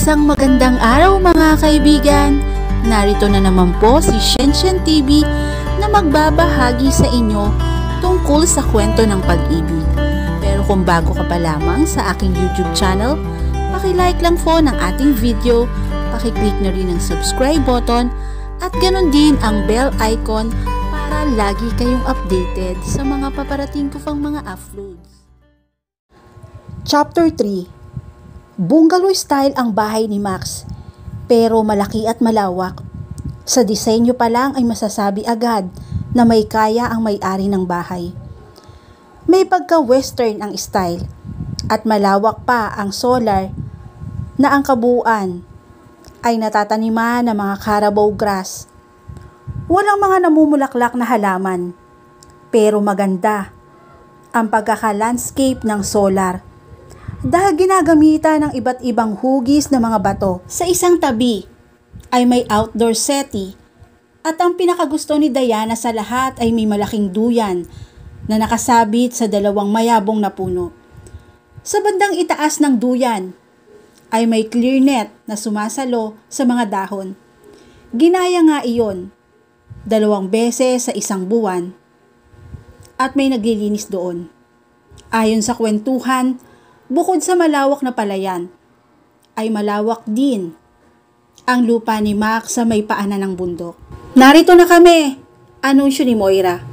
Isang magandang araw mga kaibigan! Narito na naman po si Shenshen TV na magbabahagi sa inyo tungkol sa kwento ng pag-ibig. Pero kung bago ka pa lamang sa aking YouTube channel, paki-like lang po ng ating video, paki-click na rin ang subscribe button at ganon din ang bell icon para lagi kayong updated sa mga paparating ko pang mga uploads. Chapter 3. Bungalow style ang bahay ni Max, pero malaki at malawak. Sa disenyo pa lang ay masasabi agad na may kaya ang may-ari ng bahay. May pagka-western ang style at malawak pa ang solar na ang kabuuan ay natataniman ng mga Carabao grass. Walang mga namumulaklak na halaman, pero maganda ang pagkaka-landscape ng solar. Dahil ginagamitan ng iba't ibang hugis na mga bato. Sa isang tabi ay may outdoor seti at ang pinakagusto ni Diana sa lahat ay may malaking duyan na nakasabit sa dalawang mayabong na puno. Sa bandang itaas ng duyan ay may clear net na sumasalo sa mga dahon. Ginaya nga iyon 2 beses sa isang buwan at may naglilinis doon. Ayon sa kwentuhan, bukod sa malawak na palayan, ay malawak din ang lupa ni Max sa may paanan ng bundok. Narito na kami, anunsyo ni Moira.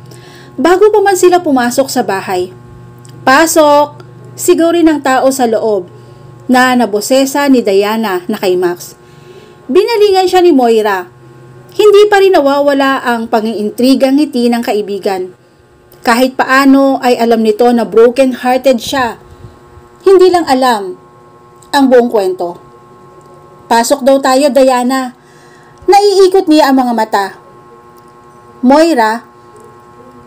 Bago pa man sila pumasok sa bahay. Pasok! Sigaw rin ang tao sa loob na nabosesa ni Diana na kay Max. Binalingan siya ni Moira. Hindi pa rin nawawala ang pang-iintrigang ngiti ng kaibigan. Kahit paano ay alam nito na broken-hearted siya. Hindi lang alam ang buong kwento. Pasok daw tayo, Diana. Naiikot niya ang mga mata. Moira,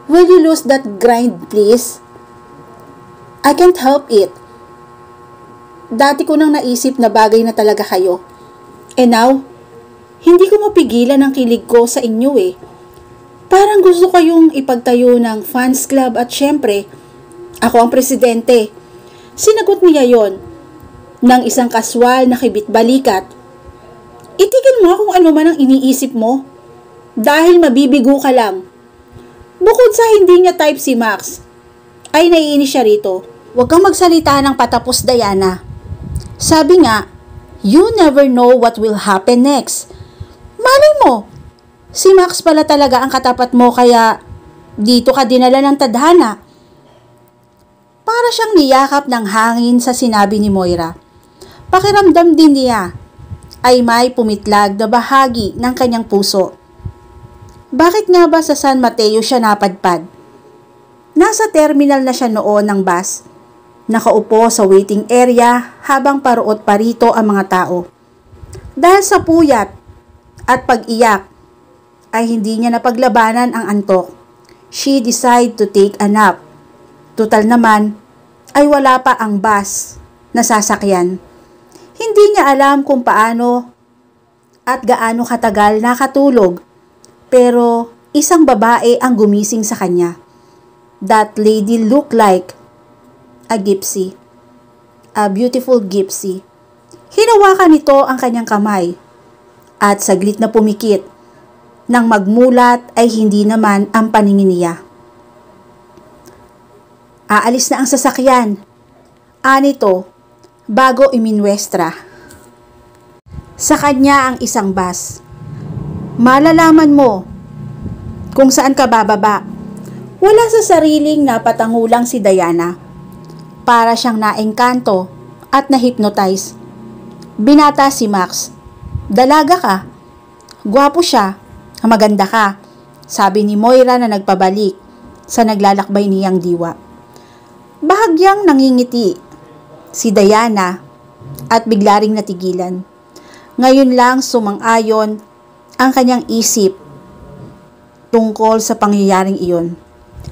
will you lose that grind, please? I can't help it. Dati ko nang naisip na bagay na talaga kayo. And now, hindi ko mapigilan ang kilig ko sa inyo eh. Parang gusto kayong ipagtayo ng fans club at syempre, ako ang presidente. Sinagot niya yon ng isang kaswal na kibit-balikat. Itigil mo kung ano man ang iniisip mo dahil mabibigo ka lang. Bukod sa hindi niya type si Max, ay naiinis siya rito. Huwag kang magsalita ng patapos, Diana. Sabi nga, you never know what will happen next. Malay mo, si Max pala talaga ang katapat mo kaya dito ka dinala ng tadhana. Para siyang niyakap ng hangin sa sinabi ni Moira. Pakiramdam din niya ay may pumitlag na bahagi ng kanyang puso. Bakit nga ba sa San Mateo siya napadpad? Nasa terminal na siya noon ng bus. Nakaupo sa waiting area habang paruot parito ang mga tao. Dahil sa puyat at pag-iyak ay hindi niya napaglabanan ang antok. She decided to take a nap. Tutal naman ay wala pa ang bus na sasakyan. Hindi niya alam kung paano at gaano katagal nakatulog, pero isang babae ang gumising sa kanya. That lady looked like a gypsy. A beautiful gypsy. Hinawakan nito ang kanyang kamay at saglit na pumikit. Nang magmulat ay hindi naman ang paningin niya. Aalis na ang sasakyan. Anito, bago iminwestra. Sa kanya ang isang bus. Malalaman mo kung saan ka bababa. Wala sa sariling napatangulang si Diana. Para siyang naengkanto at na-hypnotize. Binata si Max. Dalaga ka. Gwapo siya. Maganda ka. Sabi ni Moira na nagpabalik sa naglalakbay niyang diwa. Bahagyang nangingiti si Diana at bigla ring natigilan. Ngayon lang sumang-ayon ang kanyang isip tungkol sa pangyayaring iyon.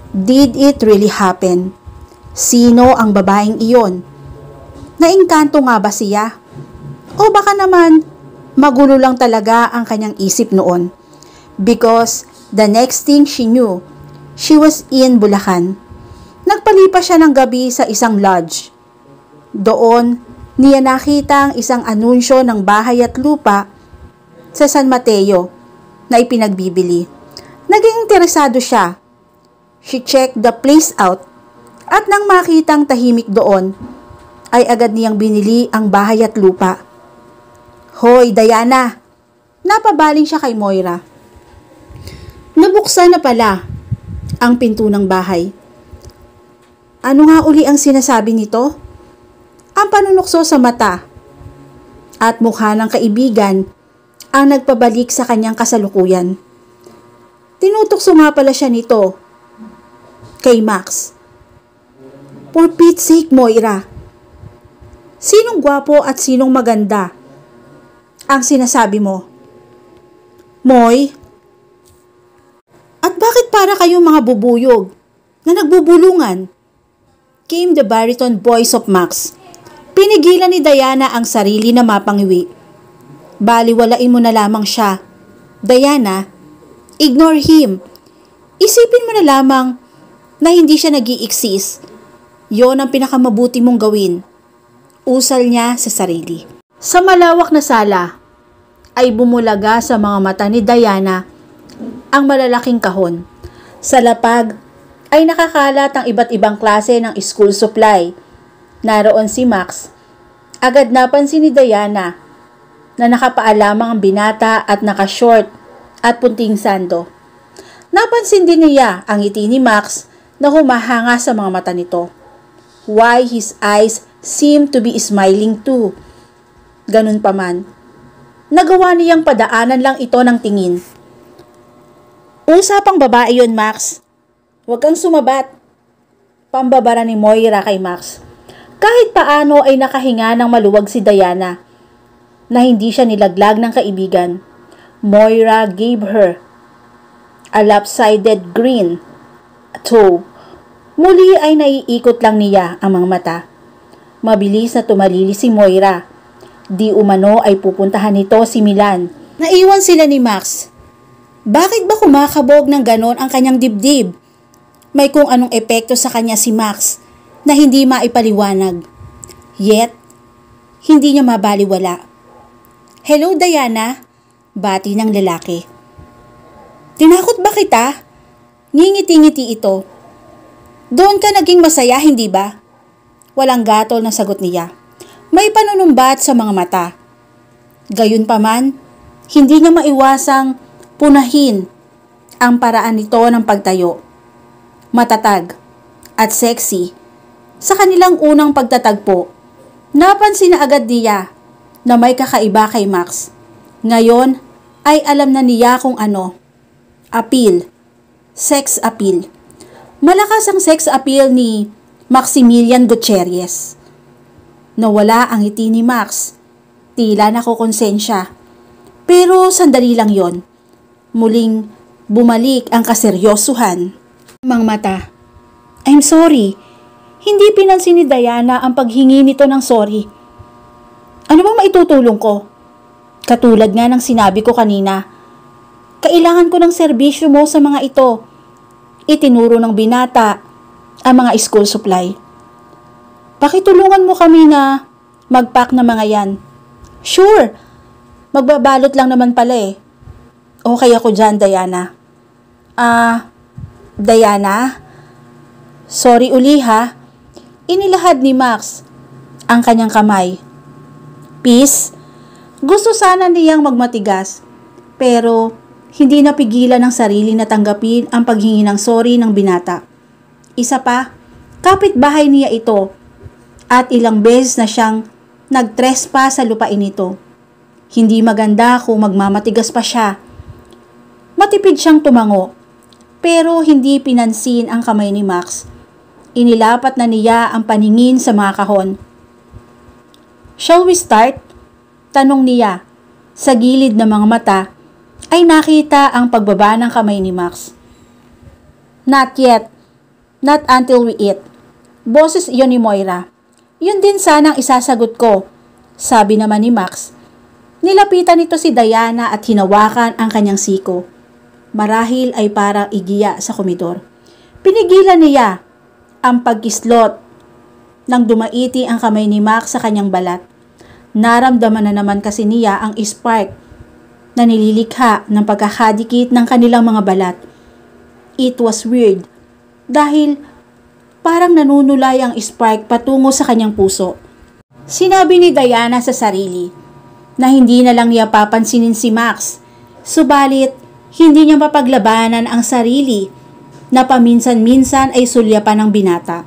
Did it really happen? Sino ang babaeng iyon? Naengkanto nga ba siya? O baka naman magulo lang talaga ang kanyang isip noon? Because the next thing she knew, she was in Bulacan. Nagpalipas siya ng gabi sa isang lodge. Doon niya nakita ang isang anunsyo ng bahay at lupa sa San Mateo na ipinagbibili. Naging interesado siya. She checked the place out at nang makitang tahimik doon, ay agad niyang binili ang bahay at lupa. Hoy, Diana! Napabaling siya kay Moira. Nabuksan na pala ang pinto ng bahay. Ano nga uli ang sinasabi nito? Ang panunukso sa mata at mukha ng kaibigan ang nagpabalik sa kanyang kasalukuyan. Tinutukso nga pala siya nito kay Max. For Pete's sake, Moira. Sinong gwapo at sinong maganda ang sinasabi mo? Moy? At bakit para kayong mga bubuyog na nagbubulungan? Came the baritone voice of Max. Pinigilan ni Diana ang sarili na mapangiwi. Baliwalain mo na lamang siya. Diana, ignore him. Isipin mo na lamang na hindi siya nag-i-exist. Yon ang pinakamabuti mong gawin. Usal niya sa sarili. Sa malawak na sala, ay bumulaga sa mga mata ni Diana ang malalaking kahon. Sa lapag ay nakakalat ang iba't ibang klase ng school supply. Naroon si Max. Agad napansin ni Diana na nakapaalamang ang binata at naka-short at punting sando. Napansin din niya ang ngiti ni Max na humahanga sa mga mata nito. Why his eyes seemed to be smiling too. Ganun pa man, nagawa niyang padaanan lang ito ng tingin. Usapang babae yon, Max. Huwag kang sumabat. Pambabara ni Moira kay Max. Kahit paano ay nakahinga ng maluwag si Diana na hindi siya nilaglag ng kaibigan. Moira gave her a lopsided grin. Muli ay naiikot lang niya ang mga mata. Mabilis na tumalili si Moira. Di umano ay pupuntahan nito si Milan. Naiwan sila ni Max. Bakit ba kumakabog ng ganon ang kanyang dibdib? May kung anong epekto sa kanya si Max na hindi maipaliwanag. Yet, hindi niya mabaliwala. Hello, Diana, bati ng lalaki. Tinakot ba kita? Ngingiti-ngiti ito. Doon ka naging masaya, hindi ba? Walang gatol na sagot niya. May panunumbat sa mga mata. Gayunpaman, hindi niya maiwasang punahin ang paraan nito ng pagtayo. Matatag at sexy. Sa kanilang unang pagtatagpo, napansin na agad niya na may kakaiba kay Max. Ngayon ay alam na niya kung ano. Appeal. Sex appeal. Malakas ang sex appeal ni Maximilian Gutierrez. Nawala ang ngiti ni Max. Tila nakukonsensya. Pero sandali lang yon. Muling bumalik ang kaseryosuhan. Mga mata. I'm sorry. Hindi pinansin ni Diana ang paghingi nito ng sorry. Ano bang maitutulong ko? Katulad nga ng sinabi ko kanina. Kailangan ko ng serbisyo mo sa mga ito. Itinuro ng binata ang mga school supply. Pakitulungan mo kami na mag-pack ng mga yan. Sure, magbabalot lang naman pala eh. Okay ako dyan, Diana. Diana? Sorry uli ha. Inilahad ni Max ang kanyang kamay. Peace? Gusto sana niyang magmatigas, pero hindi napigilan ng sarili na tanggapin ang paghingi ng sorry ng binata. Isa pa, kapitbahay niya ito at ilang beses na siyang nagtrespass sa lupain nito. Hindi maganda kung magmamatigas pa siya. Matipid siyang tumango, pero hindi pinansin ang kamay ni Max. Inilapat na niya ang paningin sa mga kahon. Shall we start? Tanong niya. Sa gilid ng mga mata ay nakita ang pagbaba ng kamay ni Max. Not yet. Not until we eat. Boses iyon ni Moira. Yun din sanang isasagot ko, sabi naman ni Max. Nilapitan nito si Diana at hinawakan ang kanyang siko. Marahil ay para igiya sa komedor. Pinigilan niya ang pagkislot nang dumaiti ang kamay ni Max sa kanyang balat. Naramdaman na naman kasi niya ang spark na nililikha ng pagkakadikit ng kanilang mga balat. It was weird dahil parang nanunulay ang spark patungo sa kanyang puso. Sinabi ni Diana sa sarili na hindi na lang niya papansinin si Max, subalit hindi niya mapaglabanan ang sarili na paminsan-minsan ay sulyapan ng binata.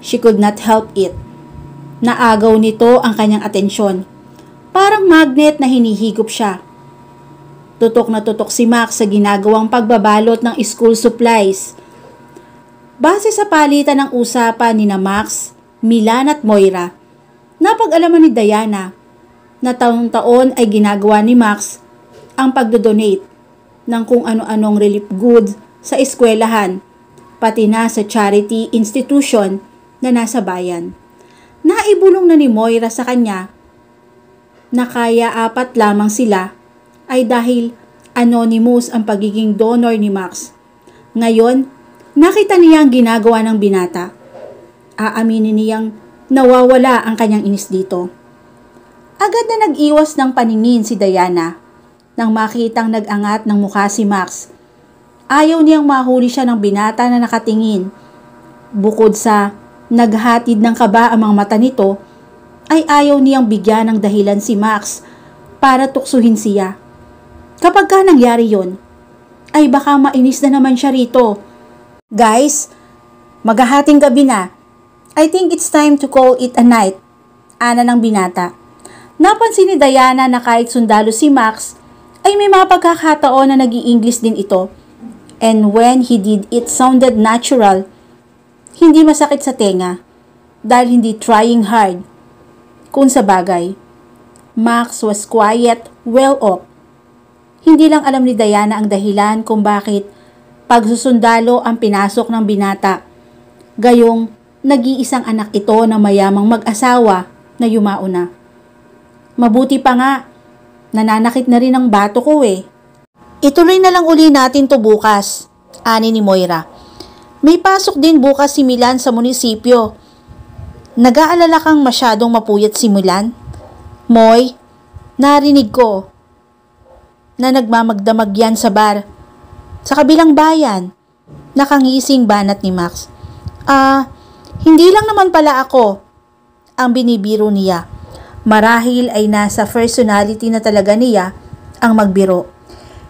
She could not help it. Naagaw nito ang kanyang atensyon. Parang magnet na hinihigop siya. Tutok na tutok si Max sa ginagawang pagbabalot ng school supplies. Base sa palitan ng usapan ni na Max, Milan at Moira, napag-alaman ni Diana na taon-taon ay ginagawa ni Max ang pagdodonate ng kung ano-anong relief goods sa eskwelahan, pati na sa charity institution na nasa bayan. Naibulong na ni Moira sa kanya na kaya 4 lamang sila ay dahil anonymous ang pagiging donor ni Max. Ngayon, nakita niya ang ginagawa ng binata. Aaminin niyang nawawala ang kanyang inis dito. Agad na nag-iwas ng paningin si Diana nang makitang nag-angat ng mukha si Max. Ayaw niyang mahuli siya ng binata na nakatingin. Bukod sa naghatid ng kaba ang mga mata nito, ay ayaw niyang bigyan ng dahilan si Max para tuksuhin siya. Kapag ka nangyari yon, ay baka mainis na naman siya rito. Guys, maghahating gabi na. I think it's time to call it a night. Ana ng binata. Napansin ni Diana na kahit sundalo si Max, ay may mga pagkakataon na nag-i-English din ito. And when he did, it sounded natural. Hindi masakit sa tenga dahil hindi trying hard. Kung sa bagay, Max was quiet, well off. Hindi lang alam ni Diana ang dahilan kung bakit pagsusundalo ang pinasok ng binata. Gayong nag-iisang anak ito na mayamang mag-asawa na yumao na. Mabuti pa nga, nananakit na rin ang bato ko eh. Ituloy na lang uli natin to bukas, ani ni Moira. May pasok din bukas si Milan sa munisipyo. Nag-aalala kang masyadong mapuyat si Milan? Moy, narinig ko na nagmamagdamag yan sa bar. Sa kabilang bayan, nakangising banat ni Max. Hindi lang naman pala ako ang binibiro niya. Marahil ay nasa personality na talaga niya ang magbiro.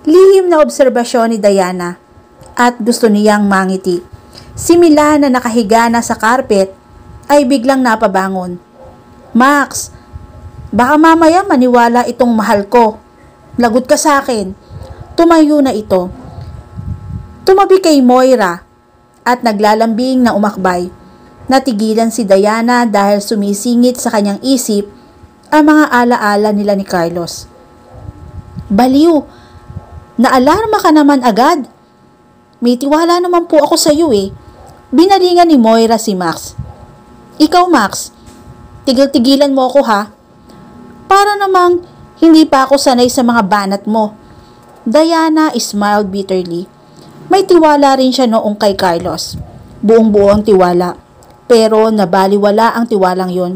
Lihim na obserbasyon ni Diana at gusto niyang mangiti. Si Milan na nakahiga na sa carpet ay biglang napabangon. Max, baka mamaya maniwala itong mahal ko. Lagot ka sa akin. Tumayo na ito. Tumabi kay Moira at naglalambing na umakbay. Natigilan si Diana dahil sumisingit sa kanyang isip ang mga alaala nila ni Carlos. Baliw, naalarma ka naman agad. May tiwala naman po ako sa iyo eh. Binalingan ni Moira si Max. Ikaw Max, tigil-tigilan mo ako ha. Para namang hindi pa ako sanay sa mga banat mo. Diana smiled bitterly. May tiwala rin siya noong kay Carlos. Buong-buo ang tiwala. Pero nabaliwala ang tiwalang yon.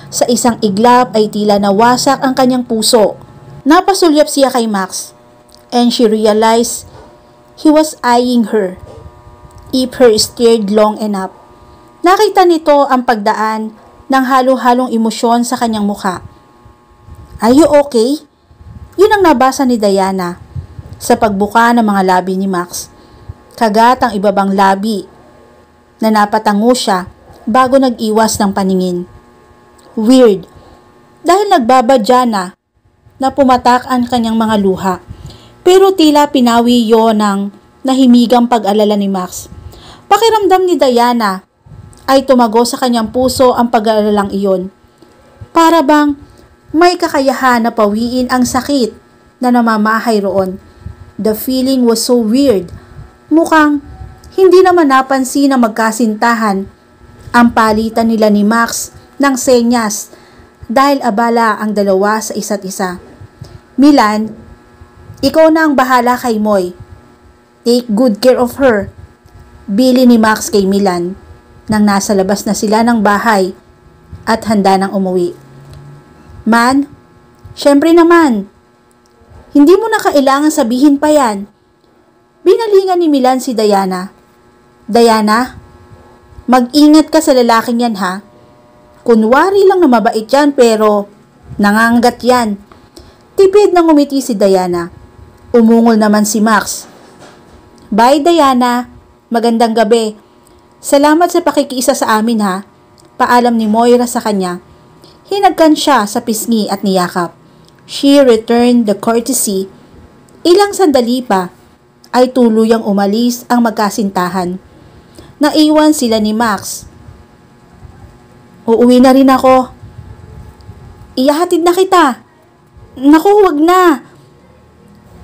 Sa isang iglap ay tila nawasak ang kanyang puso. Napasulyap siya kay Max. And she realized he was eyeing her. If her stared long enough, nakita nito ang pagdaan ng halo-halong emosyon sa kanyang mukha. Are you okay? Yun ang nabasa ni Diana sa pagbuka ng mga labi ni Max. Kagat ang ibabang labi na napatango siya bago nag-iwas ng paningin. Weird, dahil nagbabadya na pumatak ang kanyang mga luha. Pero tila pinawi yon ng nahimigang pag-alala ni Max. Pakiramdam ni Diana ay tumago sa kanyang puso ang pag-aalalang iyon. Para bang may kakayahan na pawiin ang sakit na namamahay roon. The feeling was so weird. Mukhang hindi naman napansin na magkasintahan ang palitan nila ni Max ng senyas dahil abala ang dalawa sa isa't isa. Milan, ikaw na ang bahala kay Moy. Take good care of her. Bili ni Max kay Milan. nang nasa labas na sila ng bahay at handa nang umuwi. Man, syempre naman, hindi mo na kailangan sabihin pa yan. Binalingan ni Milan si Diana. Diana, mag-ingat ka sa lalaking yan ha. Kunwari lang na mabait yan pero nangangagat yan. Tipid nang ngumiti si Diana. Umungol naman si Max. Bye Diana, magandang gabi. Salamat sa pakikiisa sa amin ha. Paalam ni Moira sa kanya. Hinagkan siya sa pisngi at niyakap. She returned the courtesy. Ilang sandali pa ay tuluyang umalis ang magkasintahan. Naiwan sila ni Max. Uuwi na rin ako. Iyahatid na kita. Naku, huwag na.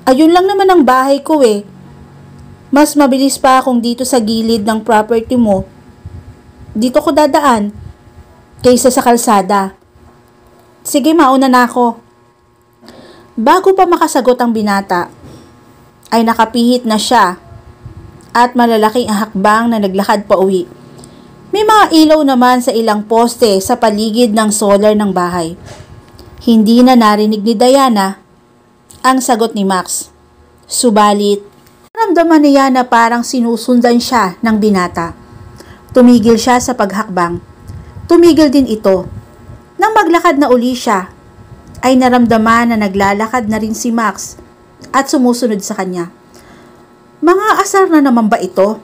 Ayun lang naman ang bahay ko eh. Mas mabilis pa akong dito sa gilid ng property mo. Dito ko dadaan kaysa sa kalsada. Sige, mauna na ako. Bago pa makasagot ang binata, ay nakapihit na siya at malalaking hakbang na naglakad pa uwi. May mga ilaw naman sa ilang poste sa paligid ng solar ng bahay. Hindi na narinig ni Diana ang sagot ni Max. Subalit, naramdaman niya na parang sinusundan siya ng binata. Tumigil siya sa paghakbang. Tumigil din ito. Nang maglakad na uli siya, ay naramdaman na naglalakad na rin si Max at sumusunod sa kanya. Mga asar na naman ba ito?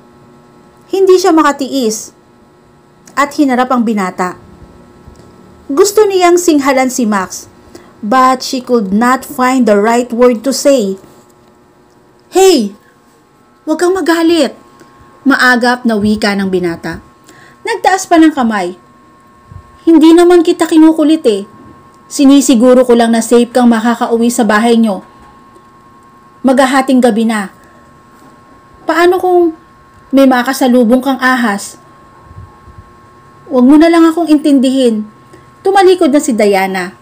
Hindi siya makatiis at hinarap ang binata. Gusto niyang singhalan si Max, but she could not find the right word to say. Hey! Huwag kang magalit! Maagap na wika ng binata. Nagtaas pa ng kamay. Hindi naman kita kinukulit eh. Sinisiguro ko lang na safe kang makakauwi sa bahay nyo. Maghahating gabi na. Paano kung may makasalubong kang ahas? Huwag mo na lang akong intindihin. Tumalikod na si Diana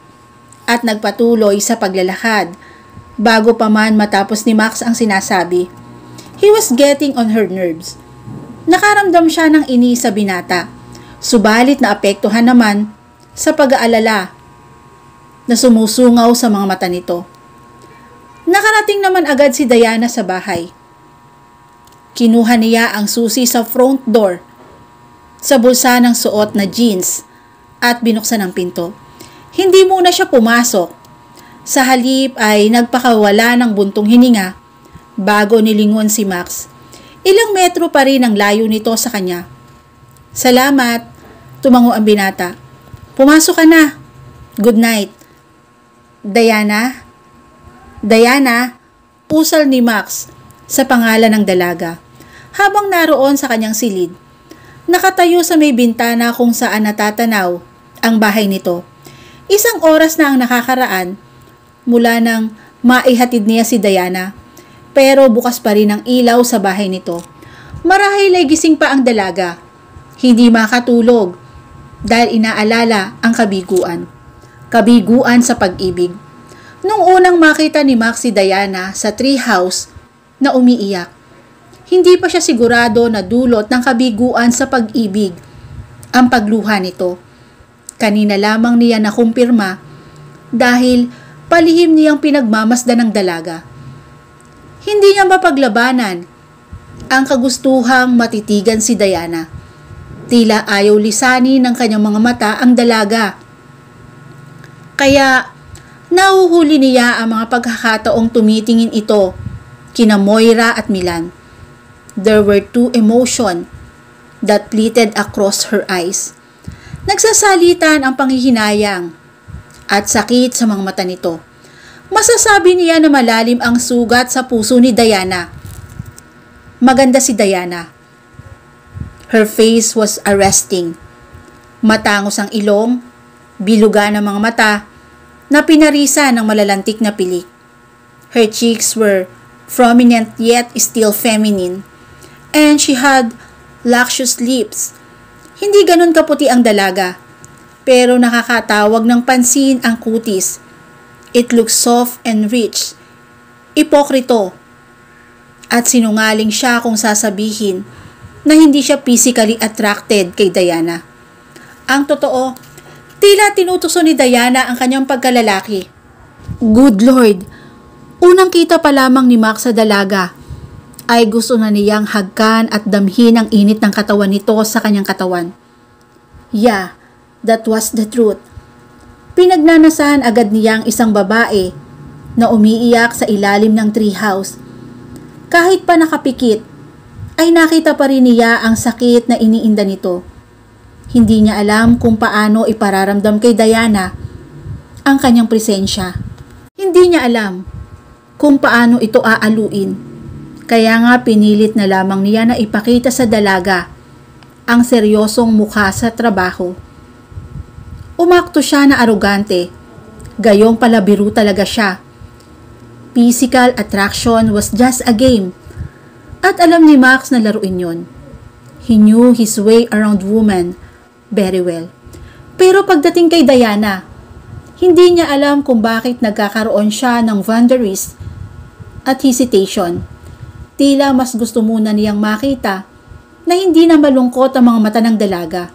at nagpatuloy sa paglalakad bago pa man matapos ni Max ang sinasabi. He was getting on her nerves. Nakaramdam siya ng inis sa binata, subalit naapektuhan naman sa pag-aalala na sumusungaw sa mga mata nito. Nakarating naman agad si Diana sa bahay. Kinuha niya ang susi sa front door, sa bulsa ng suot na jeans at binuksan ang pinto. Hindi muna siya pumasok. Sa halip ay nagpakawala ng buntong hininga bago nilingon si Max. Ilang metro pa rin ang layo nito sa kanya. Salamat, tumango ang binata. Pumasok ka na. Good night. Diana? Diana, pusal ni Max sa pangalan ng dalaga. Habang naroon sa kanyang silid, nakatayo sa may bintana kung saan natatanaw ang bahay nito. Isang oras na ang nakakaraan mula nang maihatid niya si Diana, pero bukas pa rin ang ilaw sa bahay nito. Marahil ay gising pa ang dalaga. Hindi makatulog dahil inaalala ang kabiguan. Kabiguan sa pag-ibig. Nung unang makita ni Max si Diana sa treehouse na umiiyak, hindi pa siya sigurado na dulot ng kabiguan sa pag-ibig ang pagluha nito. Kanina lamang niya nakumpirma dahil palihim niyang pinagmamasdan ng dalaga. Hindi niya mapaglabanan ang kagustuhang matitigan si Diana. Tila ayaw lisanin ng kanyang mga mata ang dalaga. Kaya nahuhuli niya ang mga pagkakataong tumitingin ito kina Moira at Milan. There were two emotions that flitted across her eyes. Nagsasalitan ang panghihinayang at sakit sa mga mata nito. Masasabi niya na malalim ang sugat sa puso ni Diana. Maganda si Diana. Her face was arresting. Matangos ang ilong, biluga ng mga mata, na pinarisa ng malalantik na pilik. Her cheeks were prominent yet still feminine, and she had luscious lips. Hindi ganun kaputi ang dalaga, pero nakakatawag ng pansin ang kutis. It looks soft and rich. Ipokrito. At sinungaling siya kung sasabihin na hindi siya physically attracted kay Diana. Ang totoo, tila tinutuso ni Diana ang kanyang pagkalalaki. Good Lord! Unang kita pa lamang ni Max sa dalaga ay gusto na niyang hagkan at damhin ang init ng katawan nito sa kanyang katawan. Yeah, that was the truth. Pinagnanasahan agad niyang isang babae na umiiyak sa ilalim ng treehouse. Kahit pa nakapikit, ay nakita pa rin niya ang sakit na iniinda nito. Hindi niya alam kung paano ipararamdam kay Diana ang kanyang presensya. Hindi niya alam kung paano ito aaluin. Kaya nga pinilit na lamang niya na ipakita sa dalaga ang seryosong mukha sa trabaho. Umakto siya na arogante, gayong palabiro talaga siya. Physical attraction was just a game. At alam ni Max na laruin yon. He knew his way around women very well. Pero pagdating kay Diana, hindi niya alam kung bakit nagkakaroon siya ng wonderings at hesitation. Tila mas gusto muna niyang makita na hindi na malungkot ang mga mata ng dalaga.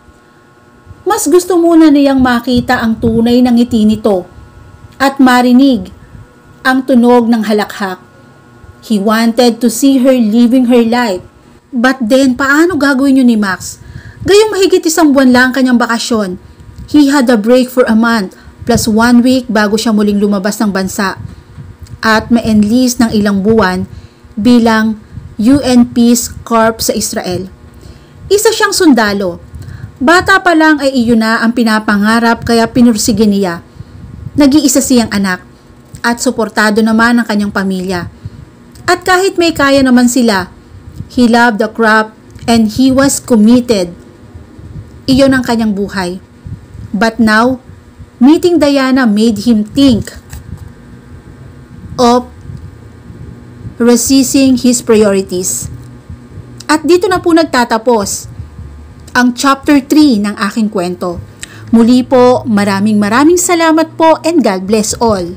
Mas gusto muna niyang makita ang tunay ng ngiti nito at marinig ang tunog ng halakhak. He wanted to see her living her life. But then, paano gagawin yun ni Max? Gayong mahigit 1 buwan lang kanyang bakasyon. He had a break for a month plus 1 week bago siya muling lumabas ng bansa at ma-enlist ng ilang buwan bilang UN Peace Corps sa Israel. Isa siyang sundalo. Bata pa lang ay iyon na ang pinapangarap kaya pinursige niya. Nag-iisa siyang anak at suportado naman ang kanyang pamilya. At kahit may kaya naman sila, he loved the craft and he was committed. Iyon ang kanyang buhay. But now, meeting Diana made him think of resisting his priorities. At dito na po nagtatapos ang chapter 3 ng aking kwento. Muli po, maraming salamat po and God bless all.